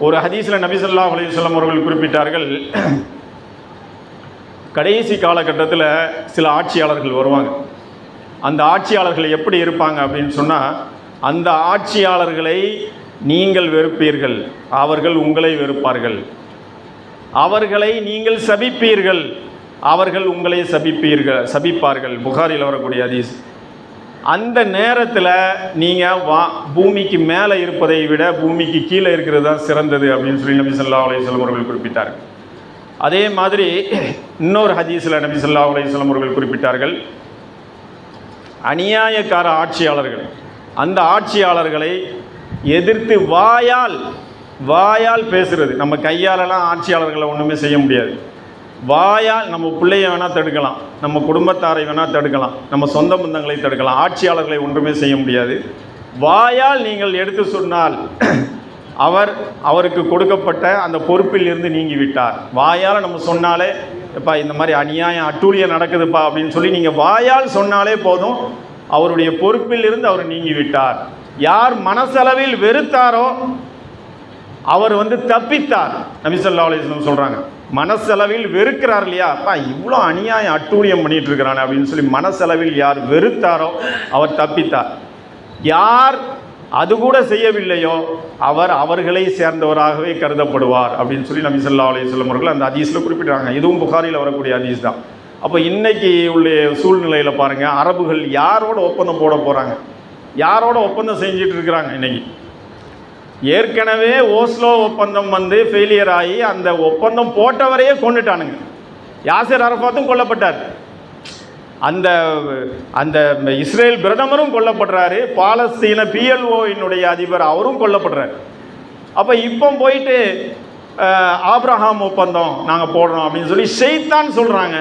ஒரு ஹதீஸில் நபி ஸல்லல்லாஹு அலைஹி வஸல்லம் அவர்கள் குறிப்பிட்டார்கள், கடைசி காலகட்டத்தில் சில ஆட்சியாளர்கள் வருவாங்க. அந்த ஆட்சியாளர்கள் எப்படி இருப்பாங்க அப்படின்னு சொன்னால், அந்த ஆட்சியாளர்களை நீங்கள் வெறுப்பீர்கள், அவர்கள் உங்களை வெறுப்பார்கள். அவர்களை நீங்கள் சபிப்பீர்கள், அவர்கள் உங்களை சபிப்பார்கள். புகாரில் வரக்கூடிய ஹதீஸ். அந்த நேரத்தில் நீங்கள் பூமிக்கு மேலே இருப்பதை விட பூமிக்கு கீழே இருக்கிறது தான் சிறந்தது அப்படின்னு சொல்லி நபி ஸல்லல்லாஹு அலைஹி வஸல்லம் அவர்கள் குறிப்பிட்டார்கள். அதே மாதிரி இன்னொரு ஹதீஸில் நபி ஸல்லல்லாஹு அலைஹி வஸல்லம் அவர்கள் குறிப்பிட்டார்கள், அநியாயக்கார ஆட்சியாளர்கள், அந்த ஆட்சியாளர்களை எதிர்த்து வாயால் பேசுகிறது. நம்ம கையாலலாம் ஆட்சியாளர்களை ஒன்றுமே செய்ய முடியாது. வாயால் நம்ம பிள்ளையை வேணால் தடுக்கலாம், நம்ம குடும்பத்தாரை வேணால் தடுக்கலாம், நம்ம சொந்த பந்தங்களை தடுக்கலாம், ஆட்சியாளர்களை ஒன்றுமே செய்ய முடியாது. வாயால் நீங்கள் எடுத்து சொன்னால் அவருக்கு கொடுக்கப்பட்ட அந்த பொறுப்பில் இருந்து நீங்கி விட்டார். வாயால் நம்ம சொன்னாலே, எப்பா இந்த மாதிரி அநியாயம் அட்டூழியம் நடக்குதுப்பா அப்படின்னு சொல்லி நீங்கள் வாயால் சொன்னாலே போதும், அவருடைய பொறுப்பில் இருந்து அவர் நீங்கி விட்டார். யார் மனசளவில் வெறுத்தாரோ அவர் தப்பித்தார். நபி ஸல்லல்லாஹு அலைஹி வஸல்லம் சொல்கிறாங்க, மனசளவில் வெறுக்கிறார் இல்லையா, அப்பா இவ்வளோ அநியாயம் அட்டூழியம் பண்ணிட்டு இருக்கிறானே அப்படின்னு சொல்லி மனசளவில் யார் வெறுத்தாரோ அவர் தப்பித்தார். யார் அது கூட செய்யவில்லையோ அவர்களை சேர்ந்தவராகவே கருதப்படுவார் அப்படின்னு சொல்லி நபி ஸல்லல்லாஹு அலைஹி வஸல்லம் அவர்கள் அந்த ஹதீஸில் குறிப்பிட்டாங்க. இதுவும் புகாரியில் வரக்கூடிய ஹதீஸ் தான். அப்போ இன்னைக்கு உள்ள சூழ்நிலையில் பாருங்கள், அரபுகள் யாரோட ஒப்பந்தம் போட போகிறாங்க, யாரோட ஒப்பந்தம் செஞ்சிட்டு இருக்கிறாங்க. இன்னைக்கு ஏற்கனவே ஓஸ்லோ ஒப்பந்தம் ஃபெயிலியர் ஆகி அந்த ஒப்பந்தம் போட்டவரையே கொண்டுட்டானுங்க. யாசிர் அரஃபாத்தும் கொல்லப்பட்டார், அந்த அந்த இஸ்ரேல் பிரதமரும் கொல்லப்படுறாரு, பாலஸ்தீன PLO அதிபர் அவரும் கொல்லப்படுறார். அப்போ இப்போ போயிட்டு ஆப்ரஹாம் ஒப்பந்தம் நாங்கள் போடுறோம் அப்படின்னு சொல்லி ஷைத்தான் சொல்கிறாங்க.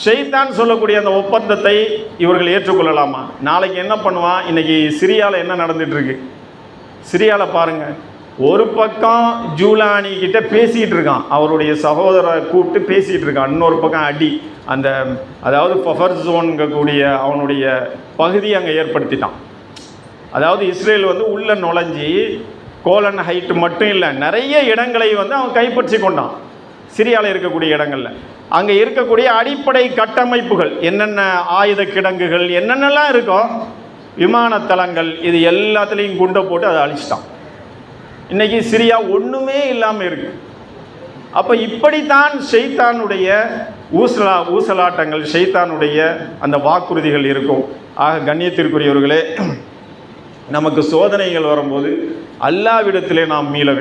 ஷைத்தான் சொல்லக்கூடிய அந்த ஒப்பந்தத்தை இவர்கள் ஏற்றுக்கொள்ளலாமா? நாளைக்கு என்ன பண்ணுவான்? இன்றைக்கி சிரியாவில் என்ன நடந்துகிட்ருக்கு? சிரியாவில் பாருங்கள், ஒரு பக்கம் ஜூலானி கிட்ட பேசிகிட்டு இருக்கான், அவருடைய சகோதரரை கூப்பிட்டு பேசிகிட்டு இருக்கான். இன்னொரு பக்கம் அடி, அந்த அதாவது பஃபர் ஜோன்கக்கூடிய அவனுடைய பகுதி அங்கே ஏற்படுத்திட்டான். அதாவது இஸ்ரேல் உள்ளே நுழைஞ்சி கோலன் ஹைட்டு மட்டும் இல்லை, நிறைய இடங்களை அவன் கைப்பற்றி கொண்டான். சிரியாவில் இருக்கக்கூடிய இடங்களில் அங்கே இருக்கக்கூடிய அடிப்படை கட்டமைப்புகள், என்னென்ன ஆயுத கிடங்குகள் என்னென்னலாம் இருக்கோ, விமானத்தளங்கள், இது எல்லாத்துலேயும் குண்டை போட்டு அதை அழிச்சிட்டான். இன்றைக்கி சிரியா ஒன்றுமே இல்லாமல் இருக்குது. அப்போ இப்படித்தான் ஷைத்தானுடைய ஊசலாட்டங்கள், ஷைத்தானுடைய அந்த வாக்குறுதிகள் இருக்கும். ஆக கண்ணியத்திற்குரியவர்களே, நமக்கு சோதனைகள் வரும்போது அல்லாஹ்விடத்திலே நாம் மீள வேண்டும்.